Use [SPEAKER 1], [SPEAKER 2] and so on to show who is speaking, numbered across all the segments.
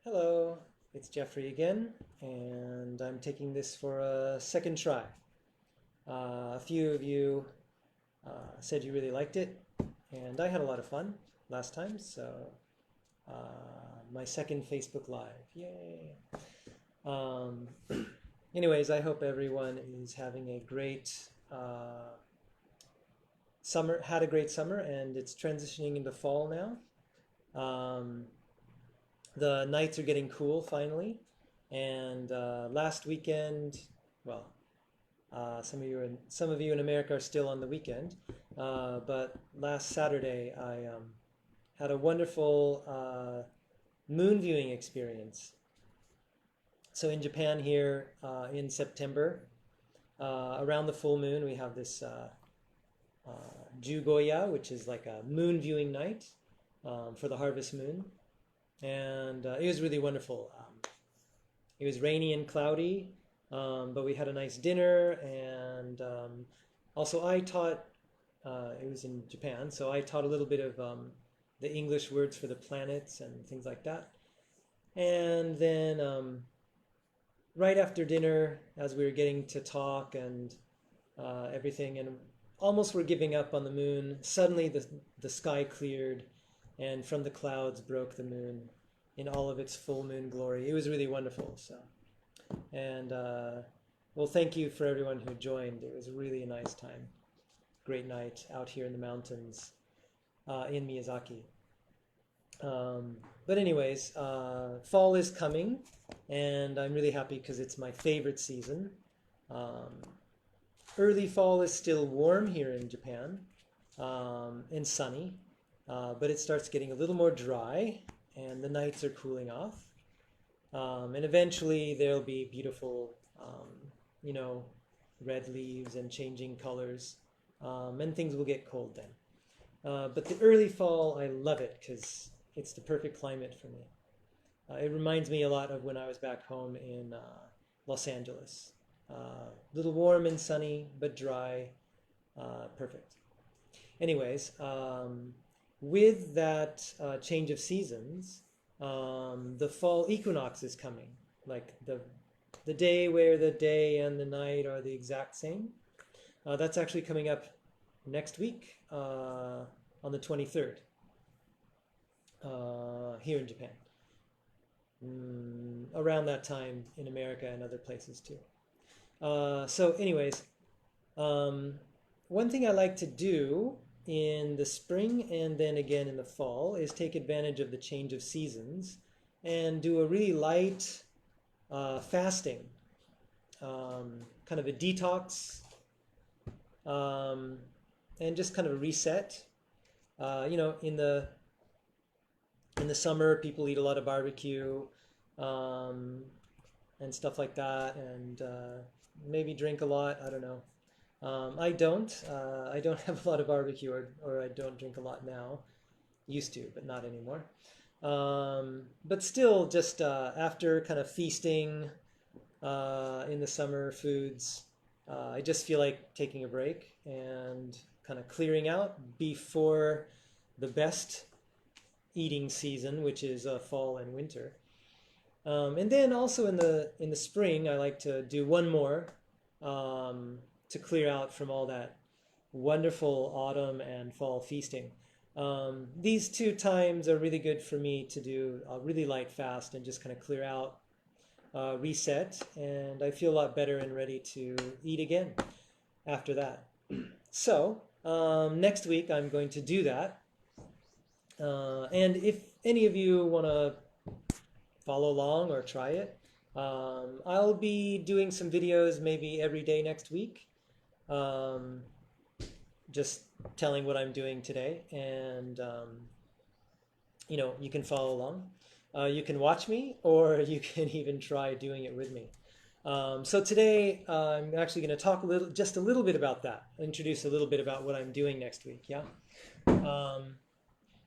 [SPEAKER 1] Hello, it's Jeffrey again, and I'm taking this for a second try. A few of you said you really liked it, and I had a lot of fun last time, so my second Facebook Live, yay! Um, anyways, I hope everyone is having a great summer, had a great summer, and it's transitioning into fall now. Um, the nights are getting cool finally. And last weekend, well, some of you in America are still on the weekend, but last Saturday I had a wonderful moon viewing experience. So in Japan here in September, around the full moon, we have this Jugoya, which is like a moon viewing night for the harvest moon, and it was really wonderful. It was rainy and cloudy, but we had a nice dinner, and also I taught. It was in Japan, so I taught a little bit of the English words for the planets and things like that. And then right after dinner, as we were getting to talk and everything, and almost were giving up on the moon, suddenly the sky cleared, and from the clouds broke the moon in all of its full moon glory. It was really wonderful. So, and well, thank you for everyone who joined. It was really a nice time. Great night out here in the mountains in Miyazaki. But anyways, fall is coming, and I'm really happy because it's my favorite season. Um, Early fall is still warm here in Japan and sunny, but it starts getting a little more dry, and the nights are cooling off. And eventually there'll be beautiful, you know, red leaves and changing colors, and things will get cold then. But the early fall, I love it because it's the perfect climate for me. It reminds me a lot of when I was back home in Los Angeles. Little warm and sunny, but dry, perfect. Anyways, with that change of seasons, the fall equinox is coming, like the day where the day and the night are the exact same. That's actually coming up next week on the 23rd here in Japan. Around that time in America and other places too. So anyways, one thing I like to do in the spring and then again in the fall is take advantage of the change of seasons and do a really light fasting, kind of a detox, and just kind of a reset. You know, in the summer, people eat a lot of barbecue and stuff like that, and maybe drink a lot. I don't know. I don't. I don't have a lot of barbecue, or I don't drink a lot now. Used to, but not anymore. But still, just after kind of feasting in the summer foods, I just feel like taking a break and kind of clearing out before the best eating season, which is fall and winter. And then also in the spring, I like to do one more to clear out from all that wonderful autumn and fall feasting. These two times are really good for me to do a really light fast and just kind of clear out, reset, and I feel a lot better and ready to eat again after that. So next week I'm going to do that. And if any of you want to follow along or try it, I'll be doing some videos maybe every day next week, just telling what I'm doing today, and you know, you can follow along. You can watch me, or you can even try doing it with me. So today I'm actually going to talk just a little bit about that, introduce a little bit about what I'm doing next week. Yeah.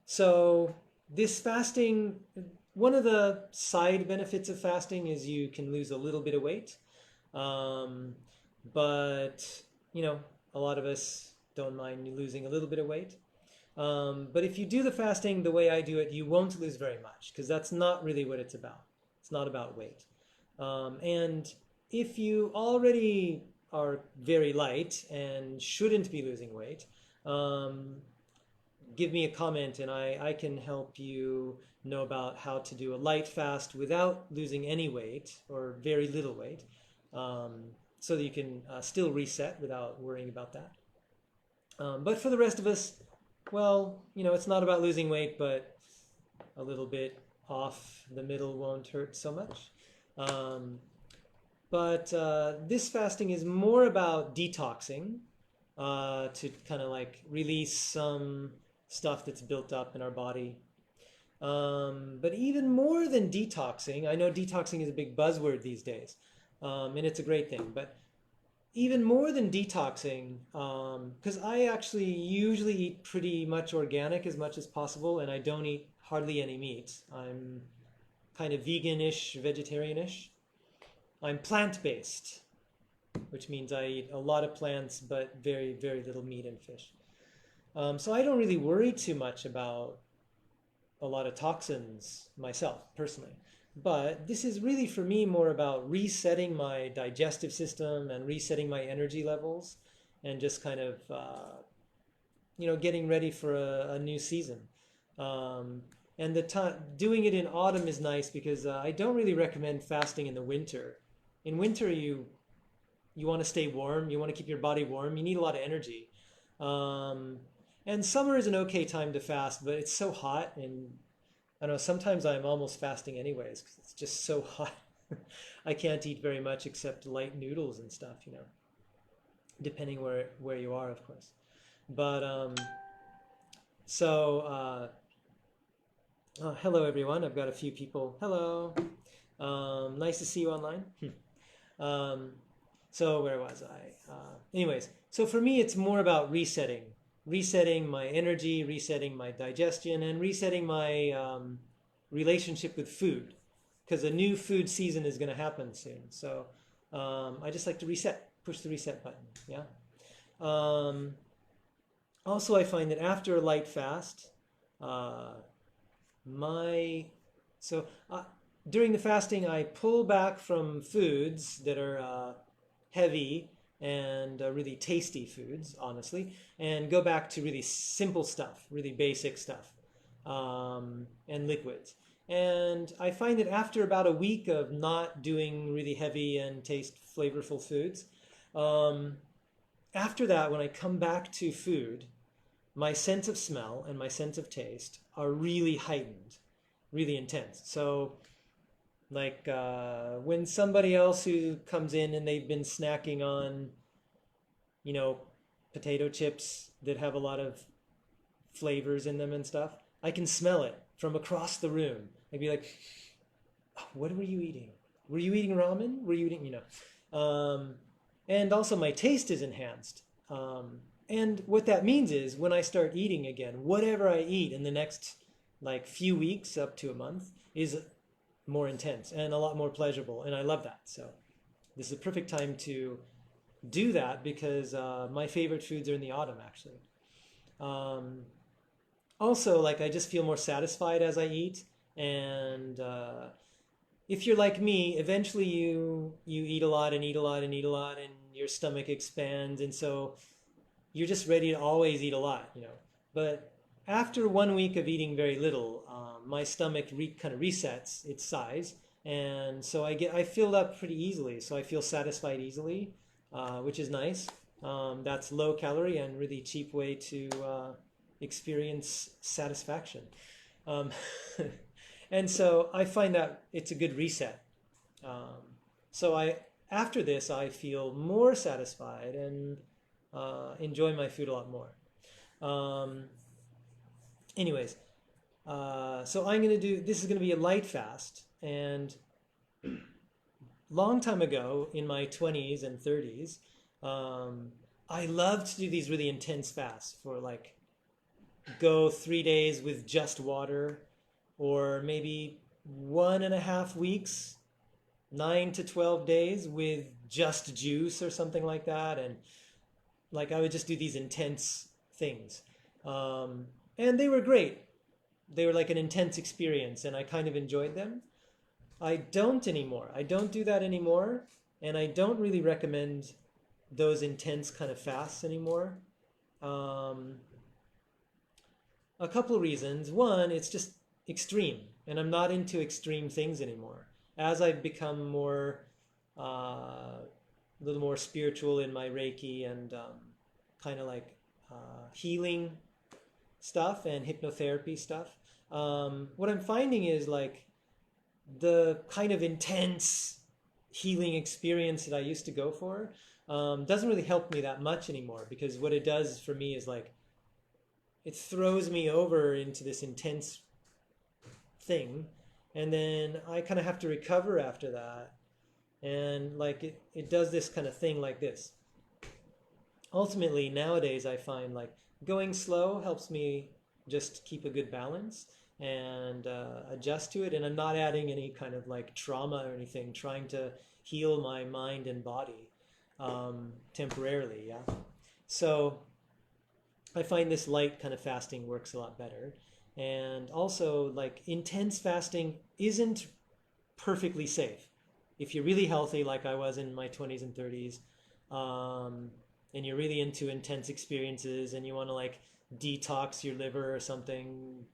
[SPEAKER 1] So this fasting, one of the side benefits of fasting is you can lose a little bit of weight. But, you know, a lot of us don't mind losing a little bit of weight. But if you do the fasting the way I do it, you won't lose very much because that's not really what it's about. It's not about weight. And if you already are very light and shouldn't be losing weight, um, give me a comment and I can help you know about how to do a light fast without losing any weight or very little weight, so that you can still reset without worrying about that. But for the rest of us, well, it's not about losing weight, but a little bit off the middle won't hurt so much. But this fasting is more about detoxing, to kind of like release some stuff that's built up in our body. But even more than detoxing, I know detoxing is a big buzzword these days, and it's a great thing, but even more than detoxing, because I actually usually eat pretty much organic as much as possible, and I don't eat hardly any meat. I'm kind of vegan-ish, vegetarian-ish. I'm plant-based, which means I eat a lot of plants, but very, very little meat and fish. So I don't really worry too much about a lot of toxins myself, personally. But this is really for me more about resetting my digestive system and resetting my energy levels and just kind of, getting ready for a new season. And doing it in autumn is nice because I don't really recommend fasting in the winter. In winter, you want to stay warm, you want to keep your body warm, you need a lot of energy. And summer is an okay time to fast, but it's so hot, and I don't know, sometimes I'm almost fasting anyways because it's just so hot. I can't eat very much except light noodles and stuff, depending where you are, of course. But hello everyone. I've got a few people. Hello. Nice to see you online. So where was I? Anyways, so for me, it's more about resetting my energy, resetting my digestion, and resetting my relationship with food, because a new food season is going to happen soon. So I just like to push the reset button. Yeah. Also, I find that after a light fast, during the fasting, I pull back from foods that are heavy and really tasty foods, honestly, and go back to really simple stuff, really basic stuff, and liquids. And I find that after about a week of not doing really heavy and flavorful foods, after that, when I come back to food, my sense of smell and my sense of taste are really heightened, really intense. So like when somebody else who comes in and they've been snacking on, potato chips that have a lot of flavors in them and stuff, I can smell it from across the room. I'd be like, "Oh, what were you eating? Were you eating ramen? Were you eating, And also my taste is enhanced. And what that means is when I start eating again, whatever I eat in the next like few weeks up to a month is more intense and a lot more pleasurable, and I love that. So this is a perfect time to do that because my favorite foods are in the autumn, actually. Also, like I just feel more satisfied as I eat, and if you're like me, eventually you eat a lot and eat a lot and eat a lot, and your stomach expands, and so you're just ready to always eat a lot, But after 1 week of eating very little, my stomach kind of resets its size, and so I fill up pretty easily. So I feel satisfied easily, which is nice. That's low calorie and really cheap way to experience satisfaction. And so I find that it's a good reset. So after this, I feel more satisfied and enjoy my food a lot more. Anyways, so this is going to be a light fast. And long time ago, in my 20s and 30s, I loved to do these really intense fasts for like go 3 days with just water, or maybe 1.5 weeks, 9 to 12 days with just juice or something like that. And like I would just do these intense things. And they were great. They were like an intense experience, and I kind of enjoyed them. I don't anymore. I don't do that anymore, and I don't really recommend those intense kind of fasts anymore. Um, a couple of reasons. One, it's just extreme, and I'm not into extreme things anymore. As I've become a little more spiritual in my Reiki and kind of like healing stuff and hypnotherapy stuff, what I'm finding is like the kind of intense healing experience that I used to go for doesn't really help me that much anymore, because what it does for me is like it throws me over into this intense thing, and then I kind of have to recover after that. And like it does this kind of thing like this. Ultimately, nowadays, I find like going slow helps me just keep a good balance and adjust to it. And I'm not adding any kind of like trauma or anything, trying to heal my mind and body temporarily. Yeah. So I find this light kind of fasting works a lot better. And also, like, intense fasting isn't perfectly safe. If you're really healthy, like I was in my 20s and 30s, and you're really into intense experiences and you want to like detox your liver or something,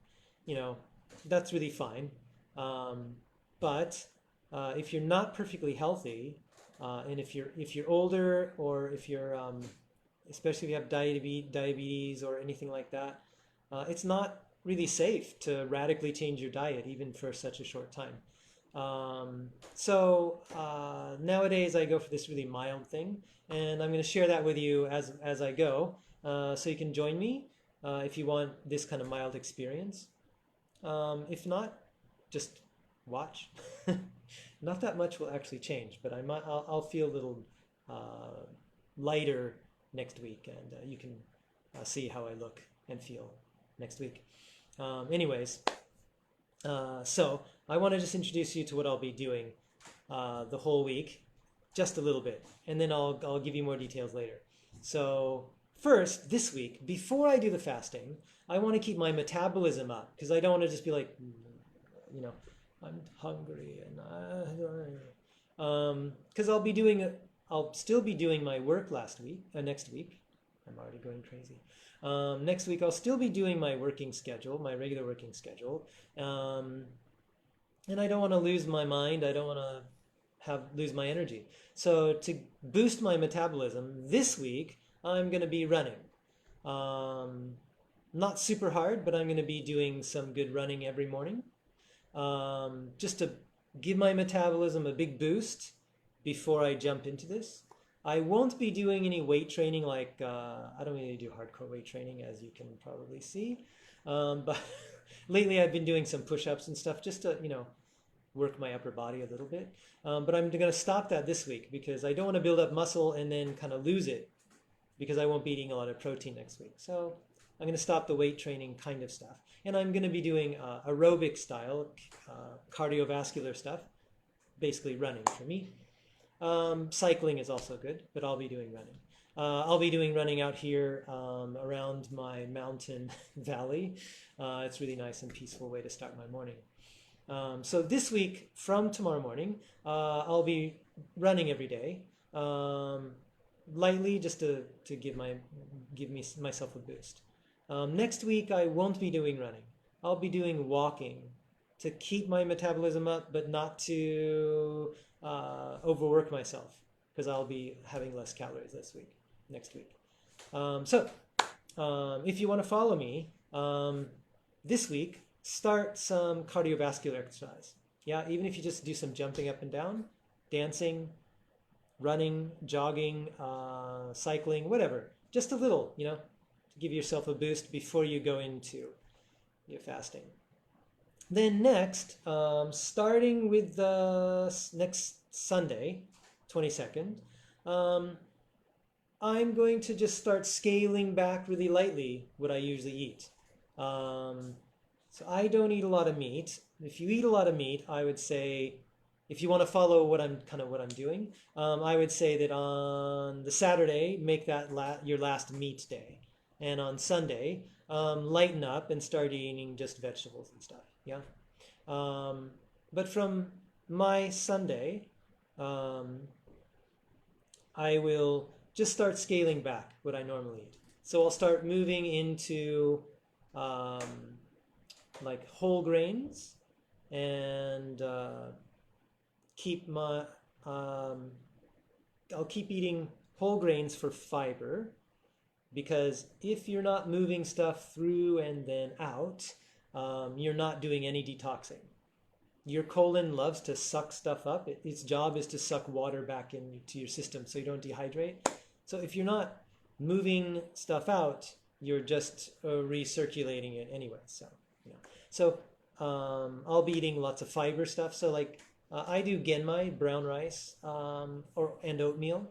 [SPEAKER 1] you know, that's really fine. But if you're not perfectly healthy, and if you're older, or if you're especially if you have diabetes or anything like that, it's not really safe to radically change your diet even for such a short time. Nowadays I go for this really mild thing, and I'm going to share that with you as I go, so you can join me if you want this kind of mild experience. If not, just watch. Not that much will actually change, but I'll feel a little lighter next week, and you can see how I look and feel next week. Anyways, so I want to just introduce you to what I'll be doing the whole week, just a little bit, and then I'll give you more details later. So first, this week, before I do the fasting, I want to keep my metabolism up, because I don't want to just be like, you know, I'm hungry, and because I'll still be doing my work next week. I'm already going crazy. Next week I'll still be doing my working schedule, my regular working schedule, and I don't want to lose my mind. I don't want to lose my energy. So to boost my metabolism this week, I'm going to be running. Not super hard, but I'm going to be doing some good running every morning, just to give my metabolism a big boost before I jump into this. I won't be doing any weight training, like I don't really do hardcore weight training, as you can probably see. But lately I've been doing some push-ups and stuff just to, work my upper body a little bit. But I'm going to stop that this week, because I don't want to build up muscle and then kind of lose it, because I won't be eating a lot of protein next week. So I'm going to stop the weight training kind of stuff. And I'm going to be doing aerobic style, cardiovascular stuff, basically running for me. Cycling is also good, but I'll be doing running. I'll be doing running out here around my mountain valley. It's a really nice and peaceful way to start my morning. So this week, from tomorrow morning, I'll be running every day, lightly, just to give myself a boost. Next week, I won't be doing running. I'll be doing walking to keep my metabolism up, but not to overwork myself, because I'll be having less calories next week. If you want to follow me this week, start some cardiovascular exercise. Yeah, even if you just do some jumping up and down, dancing, running, jogging, cycling, whatever. Just a little, to give yourself a boost before you go into your fasting. Then next, starting with the next Sunday, 22nd, I'm going to just start scaling back really lightly what I usually eat. So I don't eat a lot of meat. If you eat a lot of meat, I would say, if you want to follow what I'm doing, I would say that on the Saturday, make that your last meat day. And on Sunday, lighten up and start eating just vegetables and stuff. Yeah. But from my Sunday, um, I will just start scaling back what I normally eat. So I'll start moving into um, like whole grains and keep my um, I'll keep eating whole grains for fiber, because if you're not moving stuff through and then out, you're not doing any detoxing. Your colon loves to suck stuff up. Its job is to suck water back into your system so you don't dehydrate. So if you're not moving stuff out, you're just recirculating it anyway. So, you know. So I'll be eating lots of fiber stuff. So like I do genmai, brown rice, and oatmeal.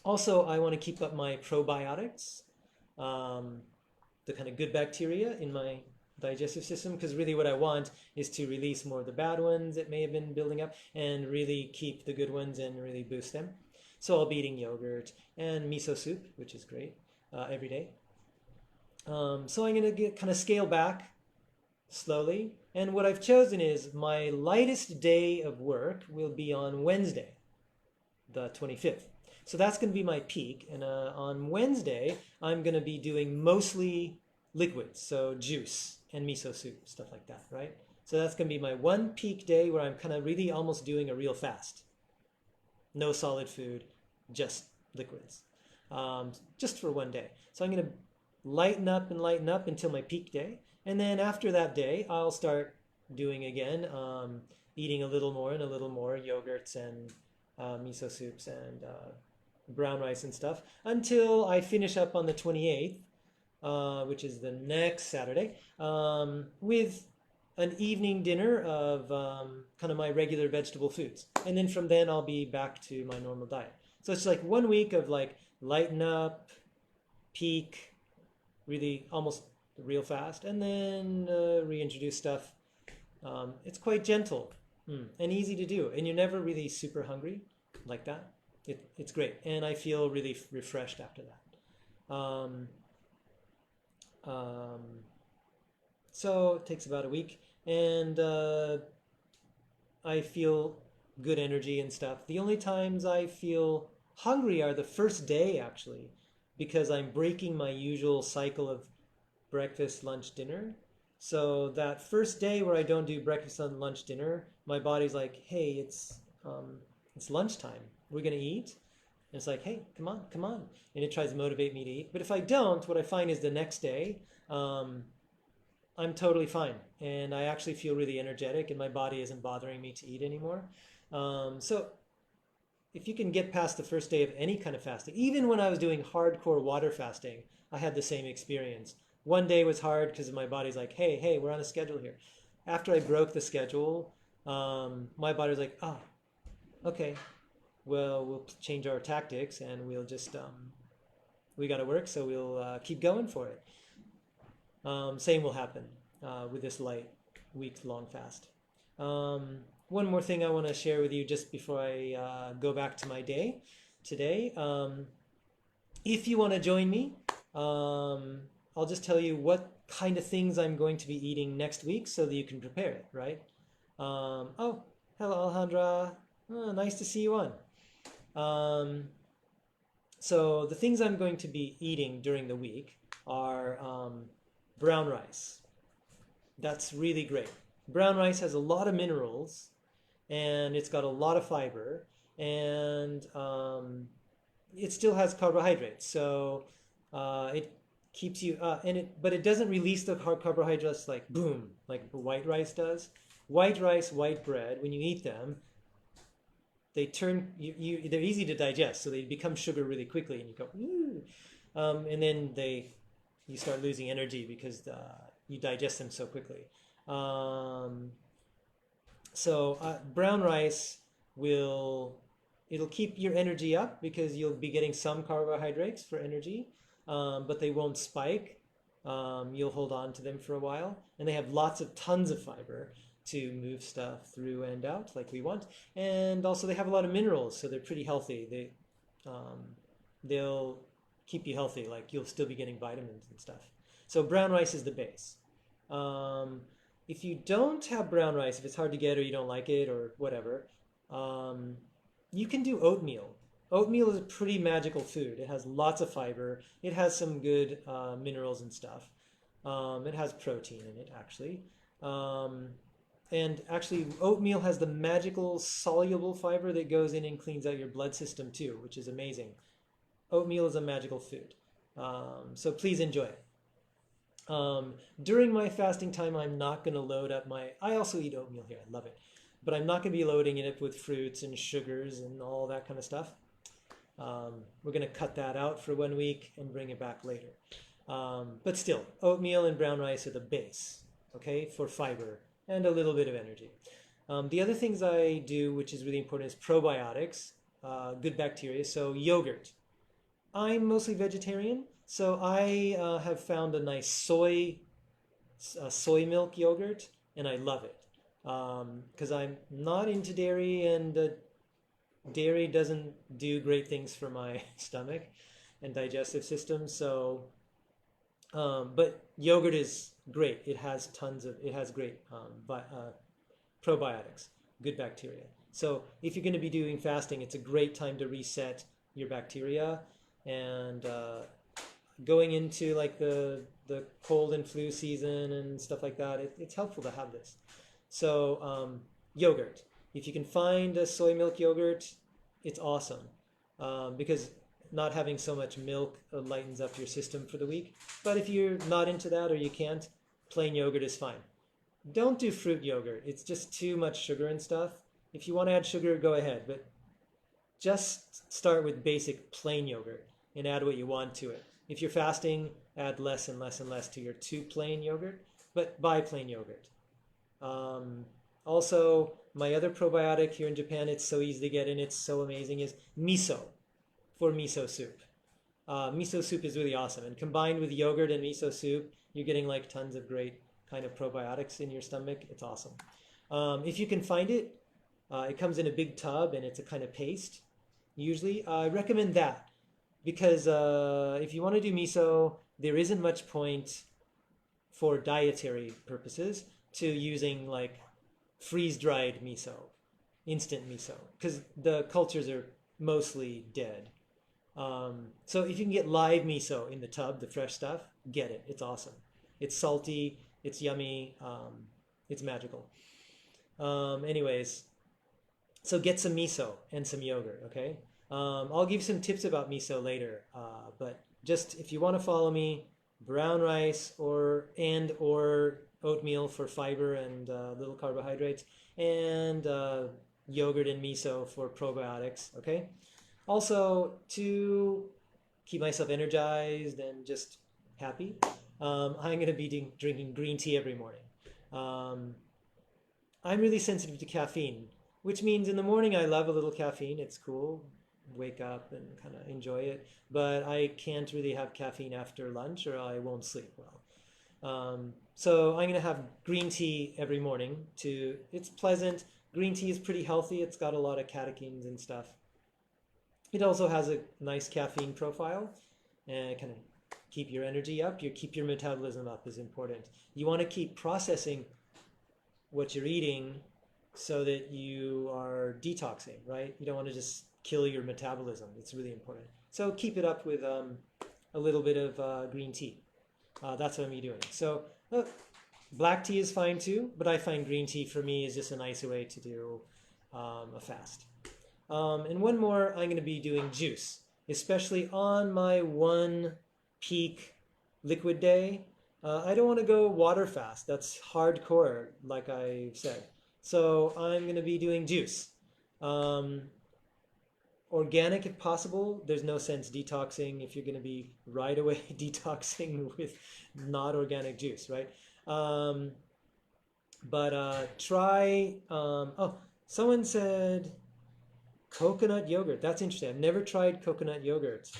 [SPEAKER 1] Also, I want to keep up my probiotics, the kind of good bacteria in my digestive system, because really what I want is to release more of the bad ones that may have been building up and really keep the good ones and really boost them. So I'll be eating yogurt and miso soup, which is great, every day. So I'm going to kind of scale back slowly. And what I've chosen is my lightest day of work will be on Wednesday, the 25th. So that's going to be my peak. And on Wednesday, I'm going to be doing mostly liquids, so juice and miso soup, stuff like that, right? So that's going to be my one peak day where I'm kind of really almost doing a real fast. No solid food, just liquids, just for one day. So I'm going to lighten up until my peak day. And then after that day, I'll start doing again, eating a little more and a little more yogurts and miso soups and brown rice and stuff until I finish up on the 28th, which is the next Saturday, with an evening dinner of kind of my regular vegetable foods. And then from then I'll be back to my normal diet. So it's like 1 week of like lighten up, peak, really almost real fast, and then reintroduce stuff. It's quite gentle and easy to do, and you're never really super hungry like that. It's great, and I feel really refreshed after that. So it takes about a week, and I feel good energy and stuff. The only times I feel hungry are the first day, actually, because I'm breaking my usual cycle of breakfast, lunch, dinner. So that first day where I don't do breakfast, lunch, dinner, my body's like, hey, it's lunchtime. We're gonna eat. And it's like, hey, come on, come on. And it tries to motivate me to eat. But if I don't, what I find is the next day, I'm totally fine. And I actually feel really energetic and my body isn't bothering me to eat anymore. So if you can get past the first day of any kind of fasting, even when I was doing hardcore water fasting, I had the same experience. One day was hard because my body's like, hey, we're on a schedule here. After I broke the schedule, my body was like, okay, well, we'll change our tactics and we'll just, we got to work, so we'll keep going for it. Same will happen with this light week-long fast. One more thing I want to share with you just before I go back to my day today. If you want to join me, I'll just tell you what kind of things I'm going to be eating next week so that you can prepare it, right? Oh, hello, Alejandra. Oh, nice to see you on. So the things I'm going to be eating during the week are brown rice. That's really great. Brown rice has a lot of minerals and it's got a lot of fiber, and it still has carbohydrates. So it keeps you but it doesn't release the carbohydrates like boom, like white rice does. White rice, white bread, when you eat them, they turn they're easy to digest, so they become sugar really quickly, and you go ooh, and then you start losing energy because you digest them so quickly. So brown rice it'll keep your energy up because you'll be getting some carbohydrates for energy, but they won't spike. You'll hold on to them for a while, and they have tons of fiber to move stuff through and out like we want. And also they have a lot of minerals, so they're pretty healthy. They'll keep you healthy, like you'll still be getting vitamins and stuff. So brown rice is the base. Um, if you don't have brown rice, if it's hard to get or you don't like it or whatever, um, you can do oatmeal. Oatmeal is a pretty magical food. It has lots of fiber. It has some good minerals and stuff. It has protein in it, actually. Um, and actually, oatmeal has the magical soluble fiber that goes in and cleans out your blood system too, which is amazing. Oatmeal is a magical food. So please enjoy it. During my fasting time, I'm not going to load up my. I also eat oatmeal here. I love it. But I'm not going to be loading it up with fruits and sugars and all that kind of stuff. We're going to cut that out for 1 week and bring it back later. But still, oatmeal and brown rice are the base, okay, for fiber and a little bit of energy. The other things I do, which is really important, is probiotics, good bacteria. So yogurt. I'm mostly vegetarian, so I have found a nice soy milk yogurt, and I love it because I'm not into dairy, and dairy doesn't do great things for my stomach and digestive system. So, but yogurt is great. It has great probiotics, good bacteria. So if you're going to be doing fasting, it's a great time to reset your bacteria. And going into like the cold and flu season and stuff like that, it's helpful to have this. So yogurt. If you can find a soy milk yogurt, it's awesome because not having so much milk lightens up your system for the week. But if you're not into that or you can't, plain yogurt is fine. Don't do fruit yogurt. It's just too much sugar and stuff. If you want to add sugar, go ahead. But just start with basic plain yogurt and add what you want to it. If you're fasting, add less and less and less to your too plain yogurt, but buy plain yogurt. Also, my other probiotic here in Japan, it's so easy to get and it's so amazing, is miso for miso soup. Miso soup is really awesome, and combined with yogurt and miso soup, you're getting like tons of great kind of probiotics in your stomach. It's awesome. If you can find it, it comes in a big tub and it's a kind of paste. Usually, I recommend that because if you want to do miso, there isn't much point for dietary purposes to using like freeze-dried miso, instant miso, because the cultures are mostly dead. So if you can get live miso in the tub, the fresh stuff, get it. It's awesome. It's salty, it's yummy, it's magical. Anyways, so get some miso and some yogurt, okay? I'll give some tips about miso later, but just if you want to follow me, brown rice or oatmeal for fiber and little carbohydrates, and yogurt and miso for probiotics, okay? Also, to keep myself energized and just happy, I'm going to be drinking green tea every morning. I'm really sensitive to caffeine, which means in the morning I love a little caffeine. It's cool. Wake up and kind of enjoy it. But I can't really have caffeine after lunch or I won't sleep well. So I'm going to have green tea every morning. It's pleasant. Green tea is pretty healthy. It's got a lot of catechins and stuff. It also has a nice caffeine profile and kind of keep your energy up. Keep your metabolism up is important. You want to keep processing what you're eating so that you are detoxing, right? You don't want to just kill your metabolism. It's really important. So keep it up with a little bit of green tea. That's what I'm doing. So black tea is fine too, but I find green tea for me is just a nicer way to do a fast. And one more, I'm going to be doing juice, especially on my one peak liquid day. I don't want to go water fast. That's hardcore, like I said. So I'm going to be doing juice. Organic if possible. There's no sense detoxing if you're going to be right away detoxing with not organic juice, right? Try, someone said coconut yogurt. That's interesting. I've never tried coconut yogurt.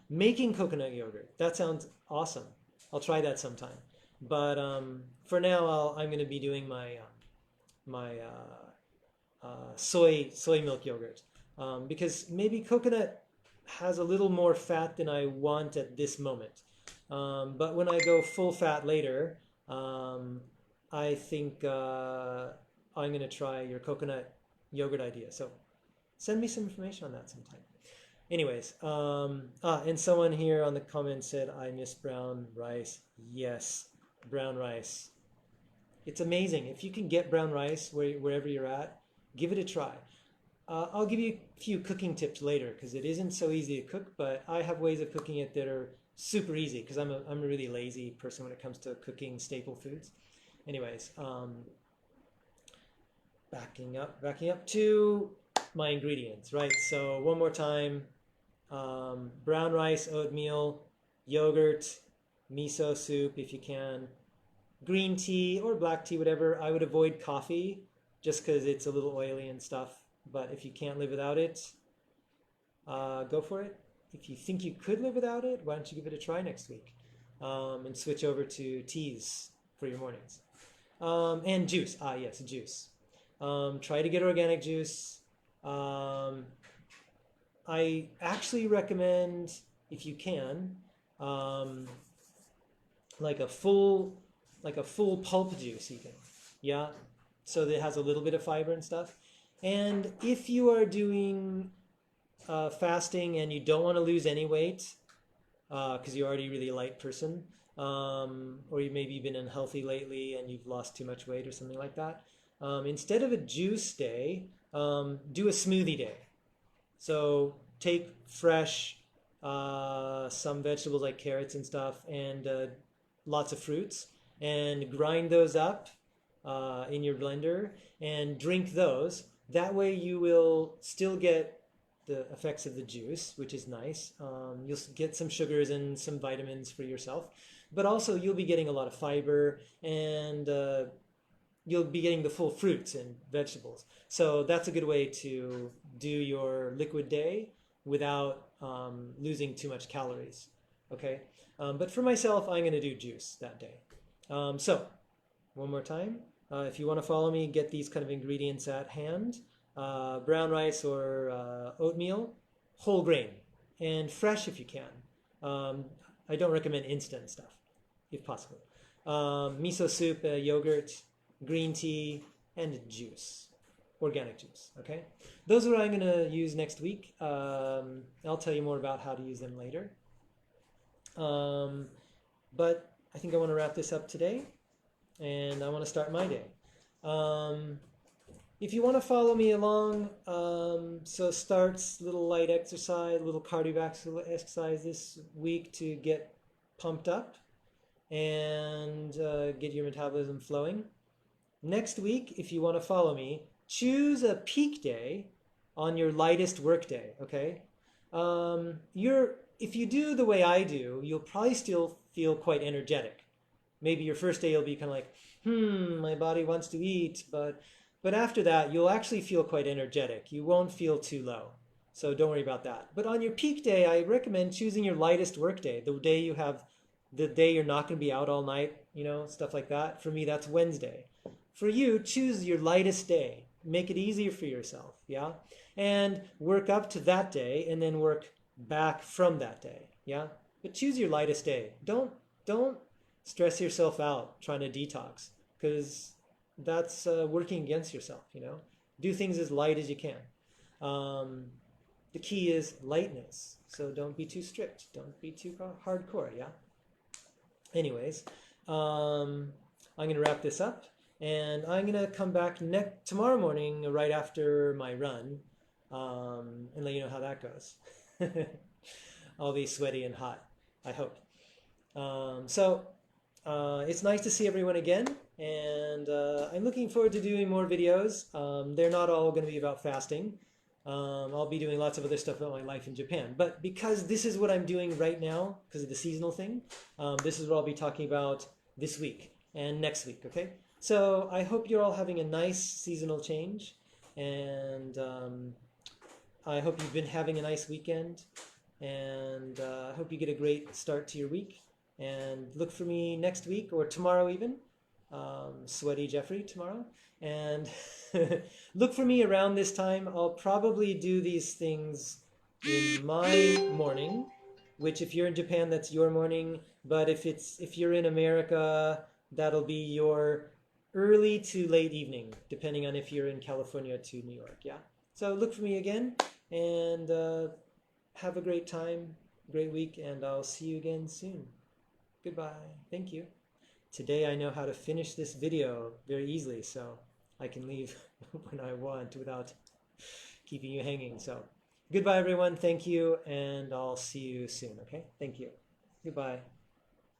[SPEAKER 1] Making coconut yogurt. That sounds awesome. I'll try that sometime. But for now, I'm going to be doing my soy milk yogurt because maybe coconut has a little more fat than I want at this moment. But when I go full fat later, I think I'm going to try your coconut yogurt idea. So send me some information on that sometime. Anyways, and someone here on the comment said, I miss brown rice. Yes, brown rice. It's amazing. If you can get brown rice wherever you're at, give it a try. I'll give you a few cooking tips later because it isn't so easy to cook, but I have ways of cooking it that are super easy because I'm a really lazy person when it comes to cooking staple foods. Anyways, backing up to my ingredients, right? So one more time, brown rice, oatmeal, yogurt, miso soup if you can, green tea or black tea, whatever. I would avoid coffee just because it's a little oily and stuff. But if you can't live without it, go for it. If you think you could live without it, why don't you give it a try next week and switch over to teas for your mornings. And juice. Yes, juice. Try to get organic juice. I actually recommend, if you can, like a full pulp juice even. Yeah, so that it has a little bit of fiber and stuff. And if you are doing fasting and you don't want to lose any weight, because you're already really a light person, or you maybe been unhealthy lately and you've lost too much weight or something like that, instead of a juice day, do a smoothie day. So take fresh, some vegetables like carrots and stuff, and lots of fruits, and grind those up in your blender and drink those. That way you will still get the effects of the juice, which is nice. You'll get some sugars and some vitamins for yourself, but also you'll be getting a lot of fiber, and you'll be getting the full fruits and vegetables. So that's a good way to do your liquid day without losing too much calories. Okay, but for myself, I'm going to do juice that day. So one more time. If you want to follow me, get these kind of ingredients at hand. Brown rice or oatmeal, whole grain, and fresh if you can. I don't recommend instant stuff, if possible. Miso soup, yogurt, green tea, and juice, organic juice, okay? Those are what I'm going to use next week. I'll tell you more about how to use them later. But I think I want to wrap this up today. And I want to start my day. If you want to follow me along, so starts little light exercise, little cardiovascular exercise this week to get pumped up and get your metabolism flowing. Next week, if you want to follow me, choose a peak day on your lightest work day, okay? If you do the way I do, you'll probably still feel quite energetic. Maybe your first day you'll be kind of like, my body wants to eat, but after that you'll actually feel quite energetic. You won't feel too low, so don't worry about that. But on your peak day, I recommend choosing your lightest work day, the day you're not going to be out all night, stuff like that. For me, that's Wednesday. For you, choose your lightest day. Make it easier for yourself, yeah? And work up to that day and then work back from that day, yeah? But choose your lightest day. Don't stress yourself out trying to detox, because that's working against yourself, Do things as light as you can. The key is lightness, so don't be too strict. Don't be too hardcore, yeah? Anyways, I'm going to wrap this up, and I'm going to come back tomorrow morning right after my run and let you know how that goes. I'll be sweaty and hot, I hope. It's nice to see everyone again, and I'm looking forward to doing more videos. They're not all going to be about fasting. I'll be doing lots of other stuff about my life in Japan. But because this is what I'm doing right now, because of the seasonal thing, this is what I'll be talking about this week and next week, okay? So I hope you're all having a nice seasonal change, and I hope you've been having a nice weekend, and I hope you get a great start to your week. And look for me next week or tomorrow even, Sweaty Jeffrey tomorrow. And look for me around this time. I'll probably do these things in my morning, which if you're in Japan, that's your morning. But if you're in America, that'll be your early to late evening, depending on if you're in California to New York. Yeah. So look for me again, and have a great time, great week, and I'll see you again soon. Goodbye. Thank you. Today I know how to finish this video very easily, so I can leave when I want without keeping you hanging. So goodbye, everyone. Thank you, and I'll see you soon. Okay? Thank you. Goodbye.